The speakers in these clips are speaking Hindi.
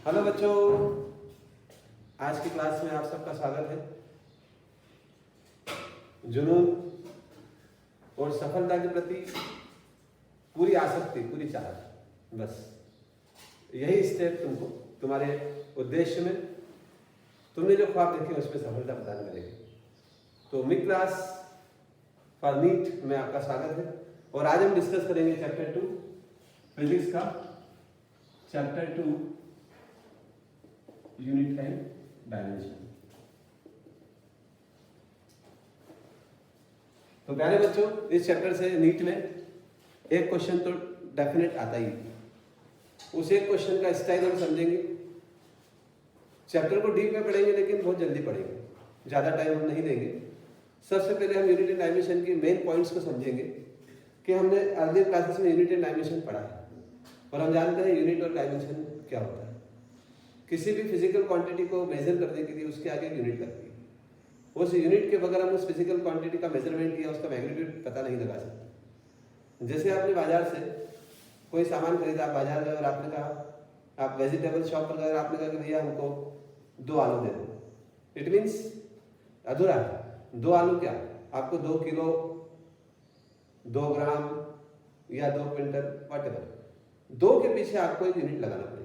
हेलो बच्चों, आज की क्लास में आप सबका स्वागत है। जुनून और सफलता के प्रति पूरी आसक्ति, पूरी चाह, बस यही स्टेप तुमको तुम्हारे उद्देश्य में, तुमने जो ख्वाब देखे उसमें सफलता प्रदान करेगी। तो मिड क्लास फॉर नीट में आपका स्वागत है। और आज हम डिस्कस करेंगे चैप्टर 2 फिजिक्स का, चैप्टर 2 यूनिट एंड डायमेंशन। तो प्यारे बच्चों, इस चैप्टर से नीट में एक क्वेश्चन तो डेफिनेट आता ही है। उस एक क्वेश्चन का स्टाइल हम समझेंगे। चैप्टर को डीप में पढ़ेंगे लेकिन बहुत जल्दी पढ़ेंगे, ज़्यादा टाइम हम नहीं देंगे। सबसे पहले हम यूनिट एंड डायमेंशन के मेन पॉइंट्स को समझेंगे कि हमने अर्लियर क्लासेस में यूनिट एंड डायमेंशन पढ़ा है और हम जानते हैं यूनिट और डायमेंशन क्या होता है। किसी भी फिजिकल क्वांटिटी को मेजर करने के लिए उसके आगे एक यूनिट लगती है। उस यूनिट के बगैर हम उस फिजिकल क्वांटिटी का मेजरमेंट या उसका मैग्नीट्यूड पता नहीं लगा सकते। जैसे आपने बाजार से कोई सामान खरीदा, आप बाजार गए और आपने कहा, आप वेजिटेबल शॉप पर गए और आपने कहा कि भैया हमको 2 आलू दे दो। इट मीन्स अधूरा है। 2 आलू क्या, आपको 2 किलो, 2 ग्राम या 2 क्विंटल, व्हाटएवर, 2 के पीछे आपको एक यूनिट लगाना पड़ेगा।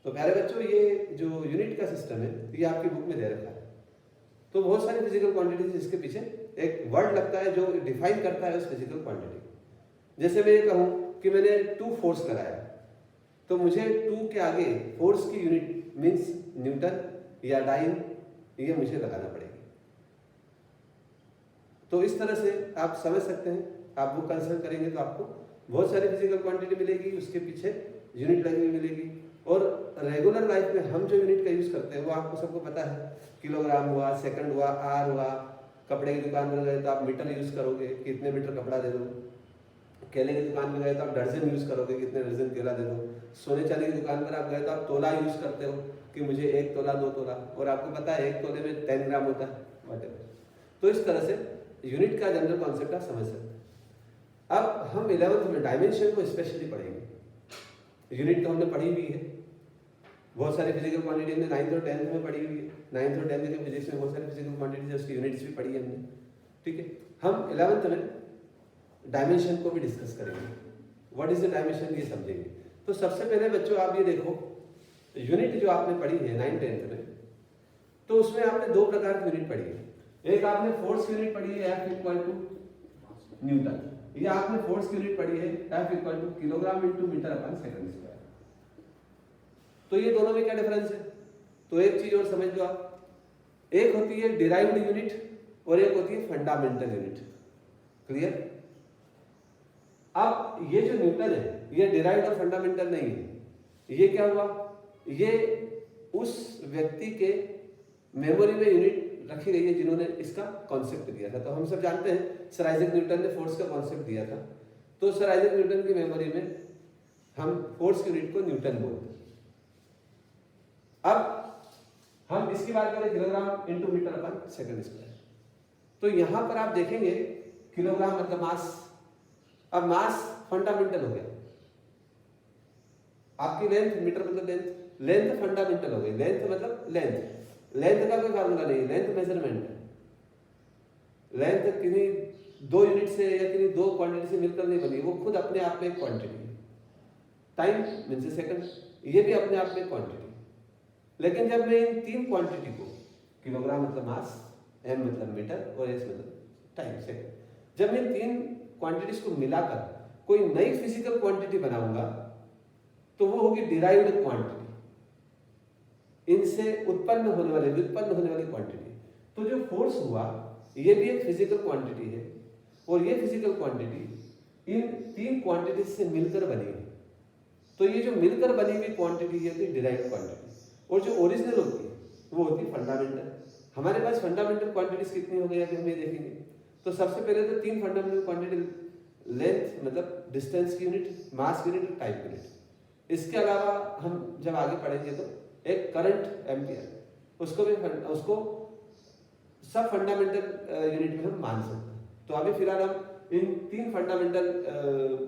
तो प्यारे बच्चों, ये जो यूनिट का सिस्टम है ये आपकी बुक में दे रखा है। तो बहुत सारी फिजिकल क्वांटिटीज इसके पीछे एक वर्ड लगता है जो डिफाइन करता है उस फिजिकल क्वांटिटी को। जैसे मैं ये कहूँ कि मैंने 2 फोर्स लगाया, तो मुझे 2 के आगे फोर्स की यूनिट मीन्स न्यूटन या डाइन, ये मुझे लगाना पड़ेगी। तो इस तरह से आप समझ सकते हैं। आप बुक कंसल्ट करेंगे तो आपको बहुत सारी फिजिकल क्वांटिटी मिलेगी, उसके पीछे यूनिट लगी हुई मिलेगी। और रेगुलर लाइफ में हम जो यूनिट का यूज करते हैं वो आपको सबको पता है। किलोग्राम हुआ, सेकंड हुआ, आर हुआ। कपड़े की दुकान में गए तो आप मीटर यूज करोगे, कितने मीटर कपड़ा दे दो। केले की दुकान में गए तो आप दर्जन यूज करोगे, कितने दर्जन केला दे दो। सोने चांदी की दुकान पर आप गए तो आप तोला यूज करते हो कि मुझे 1 तोला 2 तोला, और आपको पता है 1 तोले में 10 ग्राम होता है, व्हाटएवर। तो इस तरह से यूनिट का जनरल कॉन्सेप्ट आप समझ सकते हैं। अब हम 11th में डायमेंशन को स्पेशली पढ़ेंगे। यूनिट तो हमने पढ़ी हुई है, बहुत सारी फिजिकल क्वांटिटी हमने 9th और 10th में पढ़ी हुई है। 9th और 10th के फिजिक्स में बहुत सारी फिजिकल क्वांटिटीज है, उसकी यूनिट्स भी पढ़ी है हमने, ठीक है। हम 11th में डायमेंशन को भी डिस्कस करेंगे। व्हाट इज द डायमेंशन, ये समझेंगे। तो सबसे पहले बच्चों आप ये देखो, यूनिट जो आपने पढ़ी है 9th 10th में, तो उसमें आपने 2 प्रकार की यूनिट पढ़ी है। एक आपने फोर्स यूनिट पढ़ी है F इक्वल टू न्यूटन, या आपने फोर्स यूनिट पढ़ी है F equal to kilogram into metre upon second square. तो ये दोनों में क्या डिफरेंस है? तो एक चीज और समझ लो आप, एक होती है डिराइव्ड यूनिट और एक होती है फंडामेंटल यूनिट। क्लियर? अब ये जो न्यूटन है ये डिराइव्ड और फंडामेंटल नहीं है। ये क्या हुआ, ये उस व्यक्ति के मेमोरी में यूनिट रखी गई है जिन्होंने इसका कॉन्सेप्ट दिया था। तो हम सब जानते हैं सर आइजैक न्यूटन ने फोर्स का कॉन्सेप्ट दिया था। तो सर आइजैक न्यूटन की मेमोरी में हम फोर्स यूनिट को न्यूटन बोलते हैं। अब हम इसकी बात करें kilogram into metre upon second square. तो यहां पर आप देखेंगे किलोग्राम मतलब मास। अब मास फंडामेंटल हो गया, आपकी लेंथ, मीटर मतलब लेंथ, लेंथ फंडामेंटल हो गई। लेंथ मतलब लेंथ, लेंथ का कोई फार्मूला नहीं, लेंथ मेजरमेंट है। लेंथ किन्हीं 2 यूनिट से या किन्हीं 2 क्वांटिटी से मिलकर नहीं बनी, वो खुद अपने आप में एक क्वांटिटी है। टाइम मीन्स सेकंड, ये भी अपने आप में एक क्वांटिटी। लेकिन जब मैं इन 3 क्वांटिटी को, किलोग्राम मतलब मास, m मतलब मीटर और s मतलब टाइम सेकंड, जब मैं इन 3 क्वांटिटीज को मिलाकर कोई नई फिजिकल क्वांटिटी बनाऊंगा तो वो होगी डिराइव्ड क्वांटिटी, इनसे उत्पन्न होने वाली, व्युत्पन्न होने वाली क्वांटिटी। तो जो फोर्स हुआ ये भी एक फिजिकल क्वांटिटी है, और ये फिजिकल क्वांटिटी इन 3 क्वांटिटी से मिलकर बनी है। तो ये जो मिलकर बनी हुई क्वांटिटी है डिराइव्ड क्वांटिटी, और जो ओरिजिनल होती है वो होती है फंडामेंटल। हमारे पास फंडामेंटल क्वांटिटीज कितनी हो गई अभी हम ये देखेंगे। तो सबसे पहले तो 3 फंडामेंटल क्वांटिटी, लेंथ मतलब डिस्टेंस की यूनिट, मास की यूनिट और टाइम की यूनिट। इसके अलावा हम जब आगे पढ़ेंगे तो एक करंट एम्पियर, उसको भी उसको सब फंडामेंटल यूनिट में हम मान सकते हैं। तो अभी फिलहाल हम इन 3 फंडामेंटल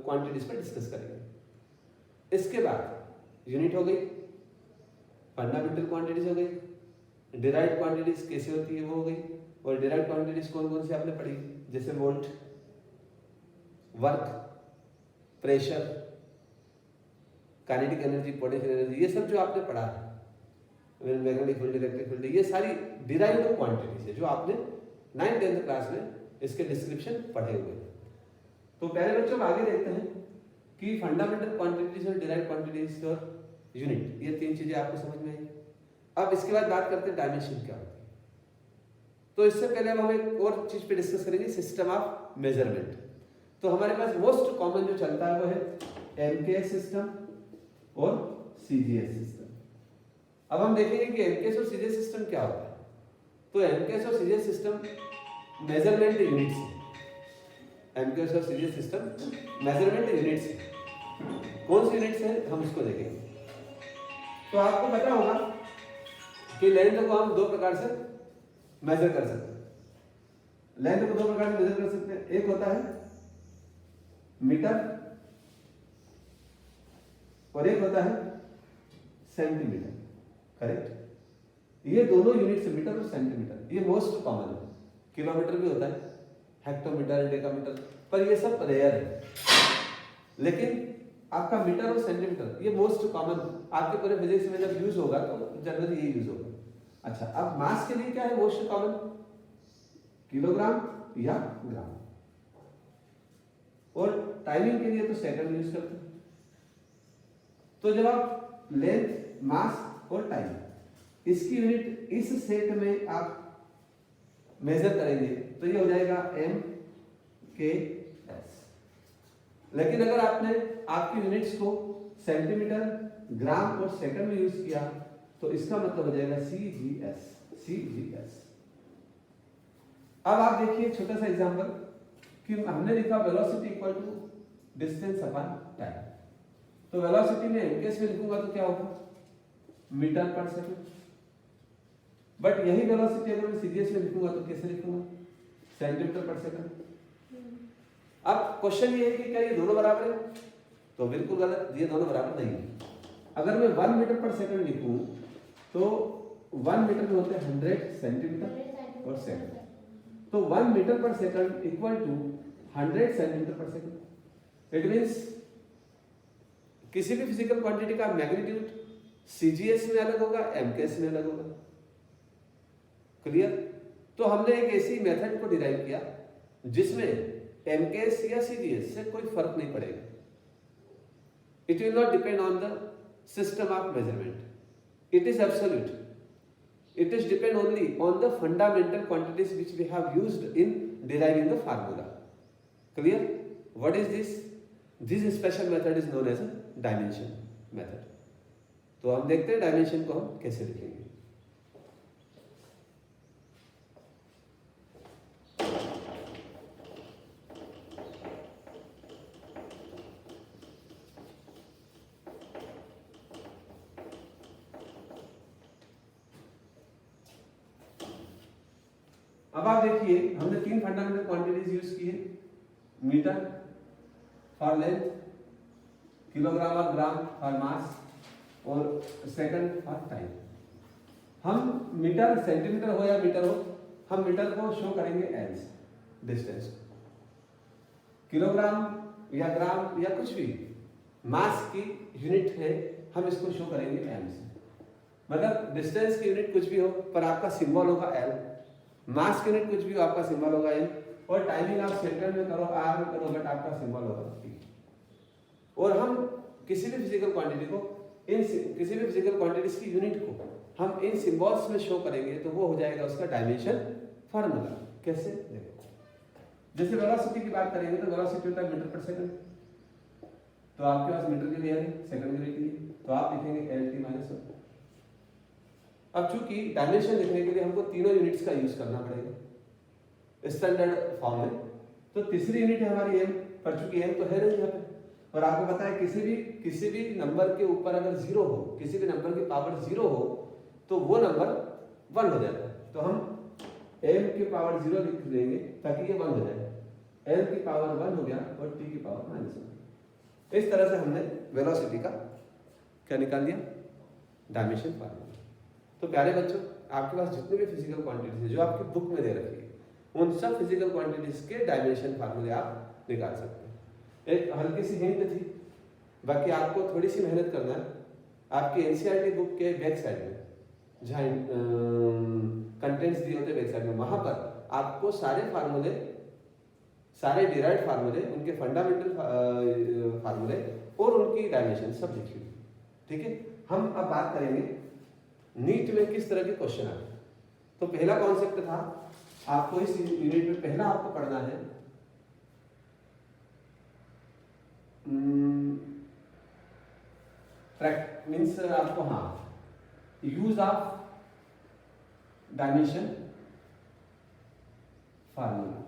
क्वांटिटीज पर डिस्कस करेंगे। इसके बाद यूनिट हो गई, फंडामेंटल क्वांटिटीज हो गई, डिराइव्ड क्वांटिटीज कैसे होती है वो हो गई, और डिराइव्ड क्वांटिटीज कौन कौन सी आपने पढ़ी, जैसे volt, work, pressure, kinetic energy, potential energy, ये सब जो आपने पढ़ा है, मैग्नेटिक फील्ड, इलेक्ट्रिक फील्ड, ये सारी डिराइव्ड क्वांटिटीज है जो आपने 9th 10th क्लास में इसके डिस्क्रिप्शन पढ़े हुए हैं। तो पहले बच्चों आगे देखते हैं कि फंडामेंटल क्वांटिटीज और डिराइव्ड क्वांटिटीज और यूनिट, ये तीन चीजें आपको समझ में आई। अब इसके बाद बात करते हैं डायमेंशन क्या होती है। तो इससे पहले हम एक और चीज पे डिस्कस करेंगे, सिस्टम ऑफ मेजरमेंट। तो हमारे पास मोस्ट कॉमन जो चलता है वो है एमकेएस सिस्टम और सीजीएस सिस्टम। अब हम देखेंगे कि एमकेएस और सीजीएस सिस्टम क्या होता है। तो एमकेएस और सीजीएस सिस्टम मेजरमेंट यूनिट्स है। एमकेएस और सीजीएस सिस्टम मेजरमेंट यूनिट्स है। कौन सी यूनिट्स है हम उसको देखेंगे। तो आपको पता होगा कि लेंथ को हम दो प्रकार से मेजर कर सकते हैं। लेंथ को दो प्रकार से मेजर कर सकते हैं, एक होता है मीटर और एक होता है सेंटीमीटर। करेक्ट। ये दोनों यूनिट्स मीटर और सेंटीमीटर, ये मोस्ट कॉमन है। किलोमीटर भी होता है, हेक्टोमीटर, डेकामीटर, पर ये सब रेयर है। लेकिन आपका मीटर और सेंटीमीटर ये मोस्ट कॉमन आपके पूरे फिजिक्स में जब यूज होगा तो जनरली ये यूज होगा। अच्छा, अब मास के लिए क्या है मोस्ट कॉमन, किलोग्राम या ग्राम। और टाइमिंग के लिए तो सेकंड यूज करते हैं। तो जब आप लेंथ, मास और टाइम इसकी यूनिट इस सेट में आप मेजर करेंगे तो ये हो जाएगा एम के एस। लेकिन अगर आपने आपकी यूनिट्स को सेंटीमीटर, ग्राम और सेकंड में यूज किया तो इसका मतलब हो जाएगा सीजीएस। सीजीएस। अब आप देखिए छोटा सा एग्जांपल कि हमने लिखा velocity equal to distance upon time. तो वेलोसिटी में एमकेएस में लिखूंगा तो क्या होगा, मीटर पर सेकंड। बट यही वेलोसिटी अगर मैं सीजीएस में लिखूंगा तो कैसे लिखूंगा, सेंटीमीटर पर सेकंड। अब क्वेश्चन ये है कि क्या ये दोनों बराबर है, तो बिल्कुल गलत, ये दोनों बराबर नहीं है। अगर मैं 1 मीटर पर सेकंड लिखूं तो 1 मीटर में होते हैं 100 सेंटीमीटर और सेकंड। तो 1 मीटर पर सेकंड इक्वल टू 100 सेंटीमीटर पर सेकंड। इट मींस किसी भी फिजिकल क्वांटिटी का मैग्नीट्यूड सीजीएस में अलग होगा, एमकेएस में अलग होगा। क्लियर। तो हमने एक ऐसी मेथड को डिराइव किया जिसमें एमकेएस या सीजीएस से कोई फर्क नहीं पड़ेगा। It will not depend on the system of measurement, it is absolute, it is depend only on the fundamental quantities which we have used in deriving the formula. Clear? What is this? This special method is known as a dimension method. तो हम देखते हैं डायमेंशन को हम कैसे लिखेंगे। अब आप देखिए हमने तीन फंडामेंटल क्वांटिटीज यूज की है, मीटर फॉर लेंथ, किलोग्राम और ग्राम फॉर मास और सेकंड फॉर टाइम। हम मीटर, सेंटीमीटर हो या मीटर हो, हम मीटर को शो करेंगे एल से डिस्टेंस, किलोग्राम या ग्राम या कुछ भी मास की यूनिट है हम इसको शो करेंगे एम से। मतलब डिस्टेंस की यूनिट कुछ भी हो पर आपका सिंबल होगा एल, मास की यूनिट कुछ भी हो आपका सिंबल होगा एम, और टाइमिंग आप सेकंड में करो, आर में करो, बट आपका सिंबल होगा टी। और हम किसी भी फिजिकल क्वांटिटी को किसी भी फिजिकल क्वांटिटीज की यूनिट को हम इन सिंबल्स में शो करेंगे तो वो हो जाएगा उसका डायमेंशन फार्मूला। कैसे, देखो जैसे वेलोसिटी की बात करेंगे तो वेलोसिटी होता है मीटर पर सेकंड, तो आपके पास मीटर के लिए है, सेकंड के लिए, तो आप लिखेंगे LT - 1। अब चूंकि डायमेंशन लिखने के लिए हमको तीनों यूनिट्स का यूज करना पड़ेगा स्टैंडर्ड फॉर्म में, तो तीसरी यूनिट है हमारी एम, पर चूंकि एम तो है नहीं यहाँ पे, और आपको पता है किसी भी नंबर के ऊपर अगर जीरो हो, किसी भी नंबर की पावर जीरो हो तो वो नंबर 1 हो जाता है। तो हम m की पावर 0 लिख देंगे ताकि ये 1 हो जाए, l की पावर 1 हो गया और t की पावर -1। इस तरह से हमने वेलोसिटी का क्या निकाल दिया, डायमेंशन फार्मूला। तो प्यारे बच्चों, आपके पास जितने भी फिजिकल क्वांटिटीज है जो आपकी बुक में दे रखी है, उन सब फिजिकल क्वांटिटीज के डायमेंशन फार्मूले आप निकाल सकते हैं। एक हल्की सी हिंट थी, बाकी आपको थोड़ी सी मेहनत करना है। आपकी एनसीईआरटी बुक के बैक साइड में जहाँ कंटेंट्स दिए होते हैं बैक साइड में, वहां पर आपको सारे फार्मूले, सारे डिराइव्ड फार्मूले, उनके फंडामेंटल फार्मूले और उनकी डायमेंशन सब लिखी हुई। ठीक है, हम अब बात करेंगे नीट में किस तरह के क्वेश्चन आते हैं। तो पहला कॉन्सेप्ट था, आपको इस यूनिट में पहला आपको पढ़ना है मीन्स आपको, हाँ, यूज ऑफ डायमेंशन फार्मूला।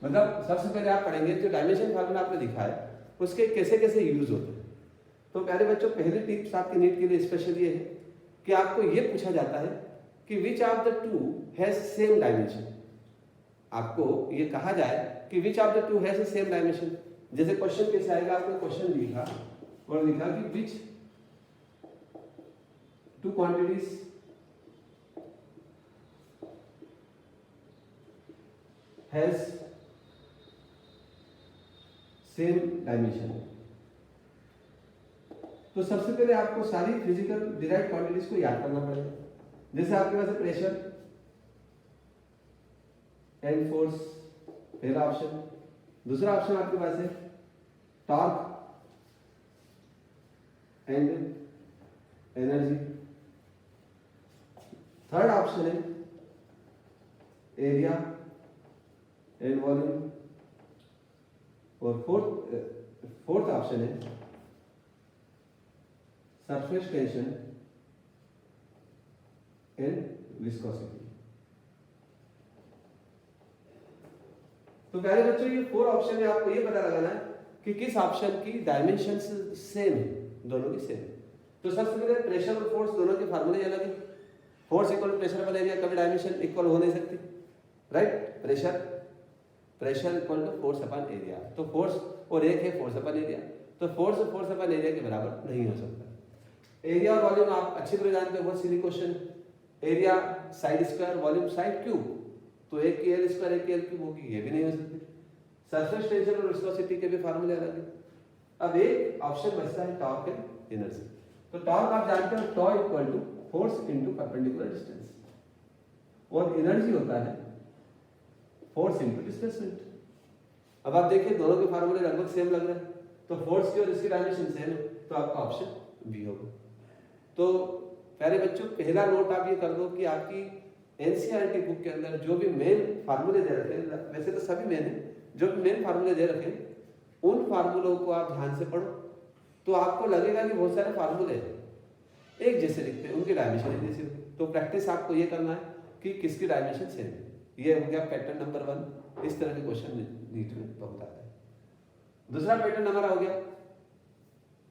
मतलब सबसे पहले आप पढ़ेंगे जो डायमेंशन फार्मूला आपने लिखा है उसके कैसे कैसे यूज होते हैं। तो प्यारे बच्चों, पहली टिप्स आपके नीट के लिए स्पेशल ये है कि आपको ये पूछा जाता है कि which of the two has same dimension. आपको ये कहा जाए कि which of the two has same dimension. जैसे क्वेश्चन कैसे आएगा, आपने क्वेश्चन लिखा और लिखा कि which two quantities has same dimension. तो सबसे पहले आपको सारी फिजिकल डिराइव्ड क्वांटिटीज को याद करना पड़ेगा। जैसे आपके पास है प्रेशर एंड फोर्स, पहला ऑप्शन। दूसरा ऑप्शन आपके पास है torque and energy. Third option है एरिया एंड वॉल्यूम। और फोर्थ ऑप्शन है सरफेस टेंशन एंड विस्कोसिटी। तो प्यारे बच्चों, ये 4 ऑप्शन में आपको ये पता लगाना है कि किस ऑप्शन की डायमेंशन सेम है, दोनों की सेम है। तो सबसे पहले प्रेशर और फोर्स दोनों के फार्मूले अलग है। फोर्स इक्वल प्रेशर पर एरिया, कभी डायमेंशन इक्वल हो नहीं सकती, right. Pressure equal to force upon area. तो फोर्स और एक है फोर्स अपन एरिया, तो फोर्स और फोर्स अपन एरिया के बराबर नहीं हो सकता। एरिया और वॉल्यूम आप अच्छी तरह जानते हो, बहुत सीधी question. Area side square, volume side cube, तो एक की एल स्क्वायर एक की एल क्यूब होगी, ये भी नहीं हो सकती। सरफेस टेंशन और विस्कोसिटी के भी फार्मूले अलग है। अब एक ऑप्शन बचता है टॉर्क एंड एनर्जी। तो टॉर्क आप जानते हो, tau equal to force into perpendicular distance, और एनर्जी होता है फोर्स इनटू डिस्प्लेसमेंट। अब आप देखिए दोनों के फार्मूले लगभग सेम लग रहे हैं, तो फोर्स की और इसकी डायमेंशन सेम है, तो आपका ऑप्शन बी होगा। तो प्यारे बच्चों, पहला नोट आप ये कर दो कि आपकी एनसीईआरटी बुक के अंदर जो भी मेन फार्मूले दे रखे हैं, वैसे तो सभी मेन है, जो भी मेन फार्मूले दे रखे हैं उन फार्मूलों को आप ध्यान से पढ़ो। तो आपको लगेगा कि बहुत सारे फार्मूले हैं, एक जैसे लिखते हैं, उनकी डायमेंशन एक जैसे लिखते हैं। तो प्रैक्टिस आपको ये करना है कि किसकी डायमेंशन सेम है। ये हो गया पैटर्न नंबर 1। इस तरह के क्वेश्चन नीट में बहुत आता है। दूसरा पैटर्न हमारा हो गया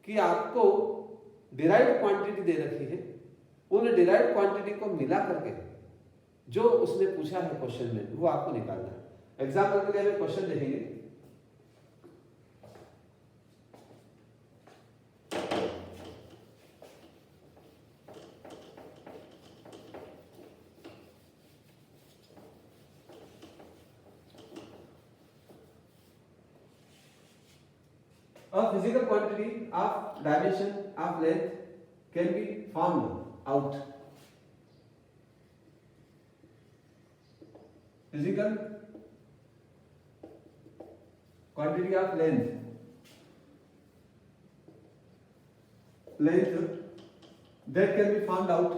कि आपको डिराइव्ड क्वांटिटी दे रखी है, उन डिराइव्ड क्वांटिटी को मिला करके जो उसने पूछा है क्वेश्चन में वो आपको निकालना है। एग्जाम्पल के लिए हम क्वेश्चन देखेंगे। A physical quantity of dimension of length can be found out. Physical quantity of length that can be found out,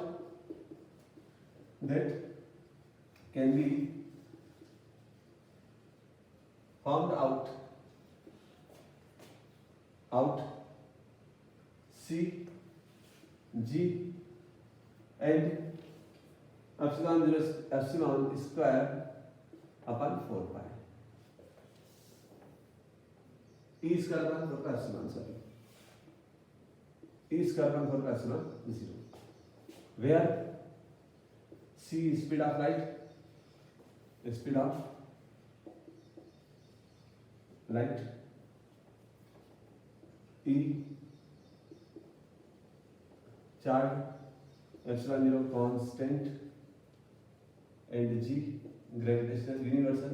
that can be found out C, G and epsilon square upon 4 pi. E square upon 4 pi epsilon, sorry. E square upon 4 pi epsilon 0. Where C is speed of light, E charge epsilon zero constant and G gravitational universal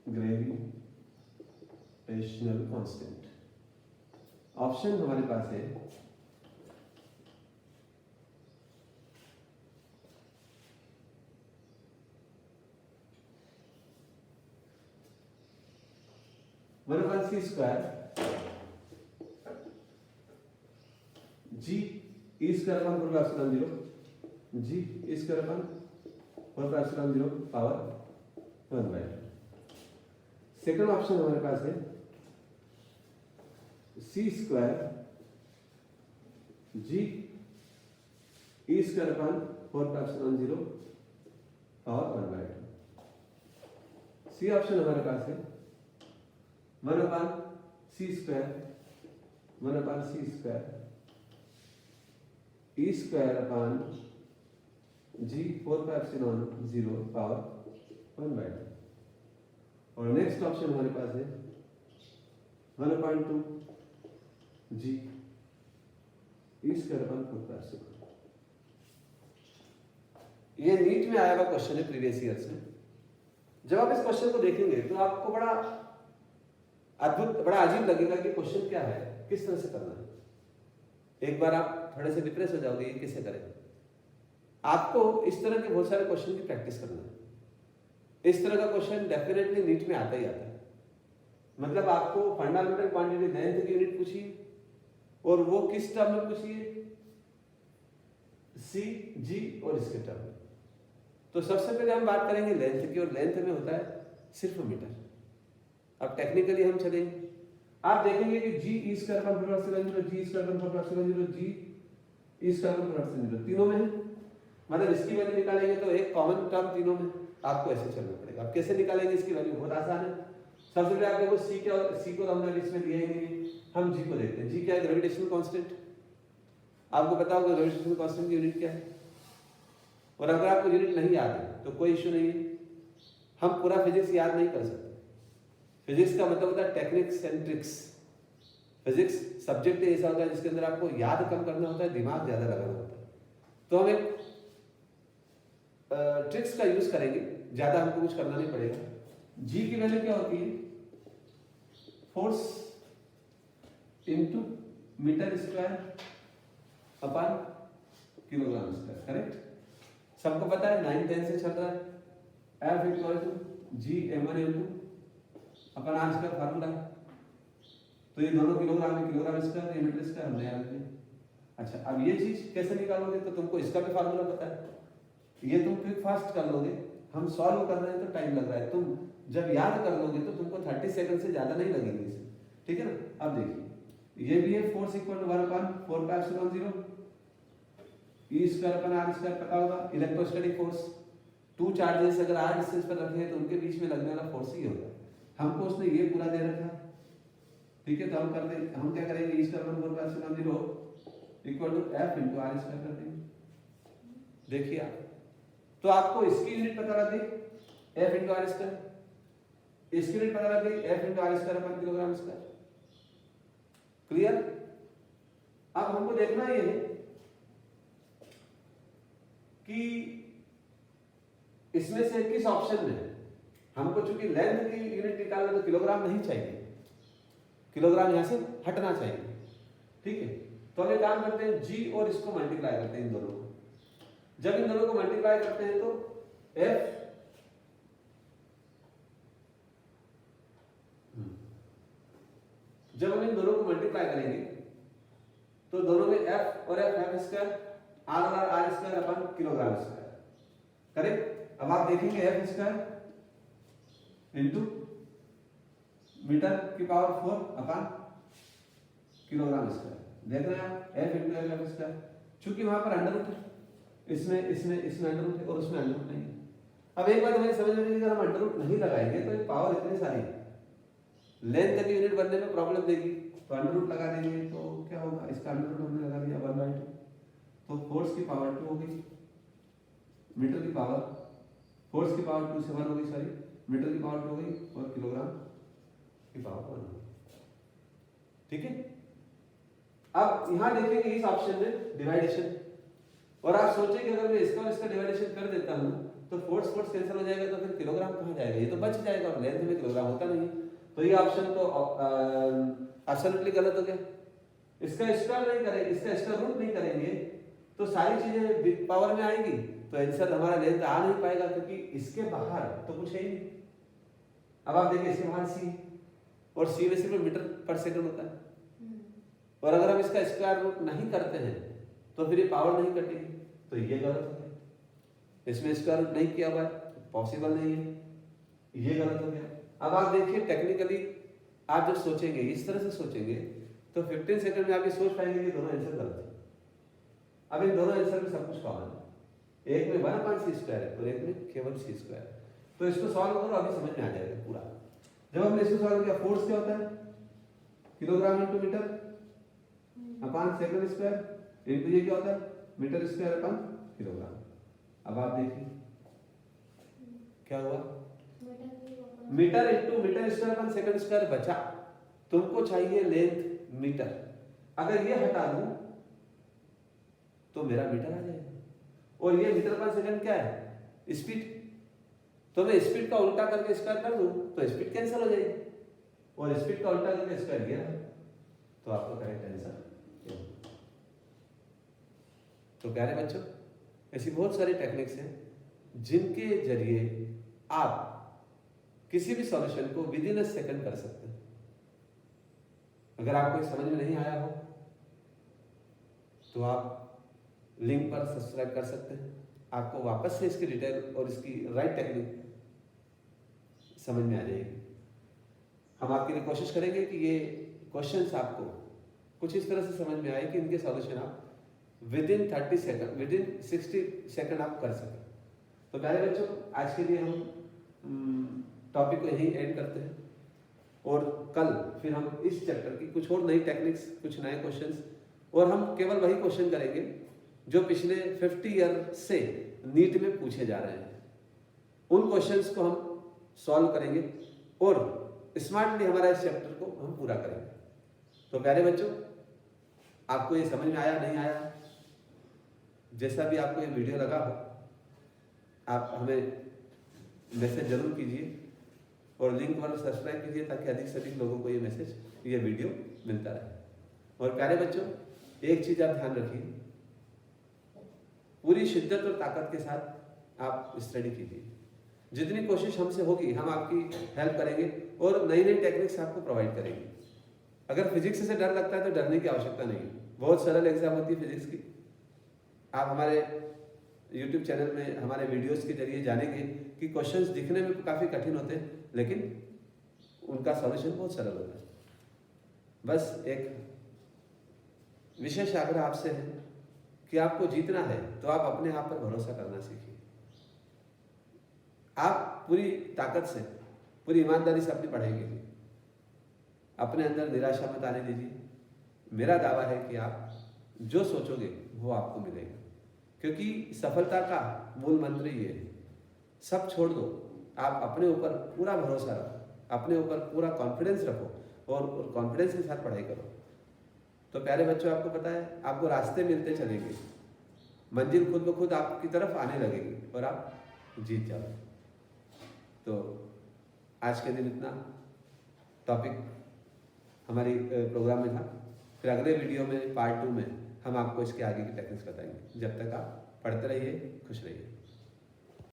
gravitational constant. Option हमारे पास है one upon C square G E square upon four epsilon zero G E square upon four epsilon zero power 1/2। Second option हमारे पास है C square G E square upon four epsilon zero power 1/2। C option हमारे पास है one upon C square E square upon G four epsilon zero power 1/2। और नेक्स्ट ऑप्शन हमारे पास है 1/2 जी E square upon four epsilon. ये नीट में आया हुआ क्वेश्चन है प्रीवियस ईयर से। जब आप इस क्वेश्चन को देखेंगे तो आपको बड़ा अद्भुत, बड़ा अजीब लगेगा कि क्वेश्चन क्या है, किस तरह से करना है। एक बार आप थोड़े से डिप्रेस हो जाओगे, ये कैसे करें। आपको इस तरह के बहुत सारे क्वेश्चन की प्रैक्टिस करना है। इस तरह का क्वेश्चन डेफिनेटली नीट में आता ही आता है। मतलब आपको फंडामेंटल क्वांटिटी लेंथ की यूनिट पूछिए और वो किस टर्म में पूछिए, सी जी और इसके टर्म में। तो सबसे पहले हम बात करेंगे लेंथ की, और लेंथ में होता है सिर्फ मीटर। अब टेक्निकली हम चलेंगे, आप देखेंगे कि जी ई स्क्वायर पर फोर एप्सिलॉन जीरो जी स्क्वायर पर four epsilon zero G E square पर फोर एप्सिलॉन जीरो तीनों में है। मतलब इसकी वैल्यू निकालेंगे तो एक कॉमन टर्म तीनों में, आपको ऐसे चलना पड़ेगा। आप कैसे निकालेंगे इसकी वैल्यू, बहुत आसान है। सबसे पहले आप देखो सी क्या, सी को हमने इसमें दिया ही नहीं, हम जी को देखते हैं। जी क्या है, ग्रेविटेशनल कांस्टेंट। आपको पता होगा ग्रेविटेशनल कांस्टेंट की यूनिट क्या है। और अगर आपको यूनिट नहीं याद है तो कोई इश्यू नहीं है, हम पूरा फिजिक्स याद नहीं कर सकते। फिजिक्स का मतलब होता है techniques and tricks. Physics subject ऐसा होता है जिसके अंदर आपको याद कम करना होता है, दिमाग ज्यादा लगाना होता है। तो हम एक ट्रिक्स का यूज करेंगे, ज्यादा हमको कुछ करना नहीं पड़ेगा। जी की वैल्यू क्या होती है, force into metre square upon kilogram square. Correct, सबको पता है 9-10 से चल रहा है। F equal to G m1 m2 upon R square formula. तो ये दोनों किलोग्राम में किलोग्राम स्क्वायर, ये मीटर स्क्वायर हमने याद किया। अच्छा, अब ये चीज कैसे निकालोगे, तो तुमको इसका भी फार्मूला पता है। ये तुम क्विक फास्ट कर लोगे, हम सॉल्व कर रहे हैं तो टाइम लग रहा है। तुम जब याद कर लोगे तो तुमको 30 सेकंड से ज्यादा नहीं लगेंगे इसे, ठीक है ना। अब देखिए ये भी है force equal to 1/4π0 E square upon R square पता होगा। इलेक्ट्रोस्टैटिक फोर्स, टू चार्जेस अगर आर डिस्टेंस पर रखे हैं तो उनके बीच में लगने वाला फोर्स ही होगा। हमको उसने ये पूरा दे रखा, ठीक है। तो हम कर दें, हम क्या करेंगे, E square 1/4π0 equal to F into R square कर देंगे। देखिए आप, तो आपको इसकी यूनिट पता लग गई एफ इंटू आर स्क्वायर, इसकी यूनिट पता लग गई F into R square upon kilogram square. Clear. अब हमको देखना ये है कि इसमें से किस ऑप्शन में हमको, चूंकि लेंथ की यूनिट निकालना तो किलोग्राम नहीं चाहिए, किलोग्राम यहां से हटना चाहिए, ठीक है। तो हम एक काम करते हैं, जी और इसको मल्टीप्लाई करते हैं इन दोनों को। जब इन दोनों को मल्टीप्लाई करते हैं तो F जब हम इन दोनों को मल्टीप्लाई करेंगे तो दोनों में F और F स्क्वायर, R और R square upon kilogram square. Correct. अब आप देखेंगे F स्क्वायर इंटू मीटर की पावर 4 अपन किलोग्राम स्क्वायर। देख रहे हैं आप, F इंटू F स्क्वायर। चूंकि वहां पर अंडर रूट है, इसमें अंडर रूट है और उसमें अंडर रूट नहीं है। अब एक बात हमें समझ में नहीं, अगर हम अंडर रूट नहीं लगाएंगे तो पावर इतनी सारी लेंथ की यूनिट बनने में प्रॉब्लम देगी। तो अंडर रूट लगा देंगे तो क्या होगा, इसका अंडर रूट हमने लगा दिया 1/2, तो फोर्स की पावर 2 हो गई, मीटर की पावर, फोर्स की पावर 2 से 1 हो गई, सॉरी मीटर की पावर 2 हो गई और किलोग्राम की पावर 1 हो गई, ठीक है। अब यहाँ देखेंगे इस ऑप्शन में डिवाइडेशन, और आप सोचेंगे अगर मैं इसका और इसका डिवाइडेशन कर देता हूँ तो फोर्स फोर्स कैंसिल हो जाएगा, तो फिर किलोग्राम कहाँ जाएगा, ये तो बच जाएगा और लेंथ में किलोग्राम होता नहीं। तो ये ऑप्शन तो एब्सोल्युटली गलत हो गया। इसका स्क्वायर नहीं करेंगे, इसका स्क्वायर रूट नहीं करेंगे तो सारी चीजें पावर में आएंगी, तो आंसर हमारा लेंथ आ नहीं पाएगा, क्योंकि इसके बाहर तो कुछ है ही नहीं। अब आप देखिए इसके बाहर सी, और सी में सिर्फ मीटर पर सेकंड होता है, और अगर हम इसका स्क्वायर रूट नहीं करते हैं तो फिर ये पावर नहीं कटेगी, तो ये गलत हो गया। इसमें स्क्वायर रूट नहीं किया हुआ है तो पॉसिबल नहीं है, ये गलत हो गया। अब आप देखिए टेक्निकली आप जब सोचेंगे इस तरह से सोचेंगे तो 15 सेकंड में आप ये सोच पाएंगे कि दोनों आंसर गलत है। अब इन दोनों आंसर में सब कुछ कॉमन है, एक में 1/c² है और एक में केवल c²। तो इसको सॉल्व करो, अभी समझ में आ जाएगा पूरा। जब हमने इसको सॉल्व किया, फोर्स क्या होता है, kilogram into metre upon second square into ये क्या होता है, मीटर स्क्वायर अपॉन किलोग्राम। अब आप देखिए क्या हुआ, metre into metre square upon second square बचा, तुमको चाहिए लेंथ मीटर, अगर ये हटा दूं तो मेरा मीटर आ जाएगा, और ये मीटर पर सेकंड क्या है, स्पीड, तो मैं स्पीड का उल्टा करके स्क्वायर कर दूं तो स्पीड कैंसिल हो जाएगी, और स्पीड का उल्टा करके स्क्वायर किया तो आपको करेक्ट आंसर। तो प्यारे बच्चों, ऐसी बहुत सारी टेक्निक्स हैं जिनके जरिए आप किसी भी सॉल्यूशन को विद इन अ सेकंड कर सकते हैं। अगर आपको समझ में नहीं आया हो तो आप लिंक पर सब्सक्राइब कर सकते हैं, आपको वापस से इसकी डिटेल और इसकी राइट टेक्निक समझ में आ जाएगी। हम आपके लिए कोशिश करेंगे कि ये क्वेश्चंस आपको कुछ इस तरह से समझ में आए कि इनके सॉल्यूशन आप with in 30 second, with in 60 second आप कर सकें। तो प्यारे बच्चों, आज के लिए हम टॉपिक को यहीं एंड करते हैं, और कल फिर हम इस चैप्टर की कुछ और नई टेक्निक्स, कुछ नए क्वेश्चंस, और हम केवल वही क्वेश्चन करेंगे जो पिछले 50 ईयर से नीट में पूछे जा रहे हैं। उन क्वेश्चंस को हम सॉल्व करेंगे और स्मार्टली हमारा इस चैप्टर को हम पूरा करेंगे। तो प्यारे बच्चों, आपको ये समझ में आया नहीं आया, जैसा भी आपको ये वीडियो लगा हो, आप हमें मैसेज जरूर कीजिए और लिंक पर सब्सक्राइब कीजिए ताकि अधिक से अधिक लोगों को ये मैसेज, ये वीडियो मिलता रहे। और प्यारे बच्चों, एक चीज आप ध्यान रखिए, पूरी शिद्दत और ताकत के साथ आप स्टडी कीजिए। जितनी कोशिश हमसे होगी हम आपकी हेल्प करेंगे और नई नई टेक्निक्स आपको प्रोवाइड करेंगे। अगर फिजिक्स से डर लगता है तो डरने की आवश्यकता नहीं है, बहुत सरल एग्जाम होती है फिजिक्स की। आप हमारे YouTube चैनल में हमारे वीडियोस के जरिए जानेंगे कि क्वेश्चंस दिखने में काफ़ी कठिन होते हैं लेकिन उनका सॉल्यूशन बहुत सरल होता है। बस एक विशेष आग्रह आपसे है कि आपको जीतना है तो आप अपने आप पर भरोसा करना सीखिए। आप पूरी ताकत से, पूरी ईमानदारी से अपनी पढ़ाई कीजिए, अपने अंदर निराशा मत आने दीजिए। मेरा दावा है कि आप जो सोचोगे वो आपको मिलेगा, क्योंकि सफलता का मूल मंत्र ये है, सब छोड़ दो, आप अपने ऊपर पूरा भरोसा रखो, अपने ऊपर पूरा कॉन्फिडेंस रखो और कॉन्फिडेंस के साथ पढ़ाई करो। तो प्यारे बच्चों, आपको पता है आपको रास्ते मिलते चलेंगे, मंजिल खुद ब खुद आपकी तरफ आने लगेगी और आप जीत जाओगे। तो आज के दिन इतना टॉपिक हमारी प्रोग्राम में था। फिर अगले वीडियो में पार्ट 2 में हम आपको इसके आगे की टेक्निक्स बताएंगे। जब तक आप पढ़ते रहिए, खुश रहिए।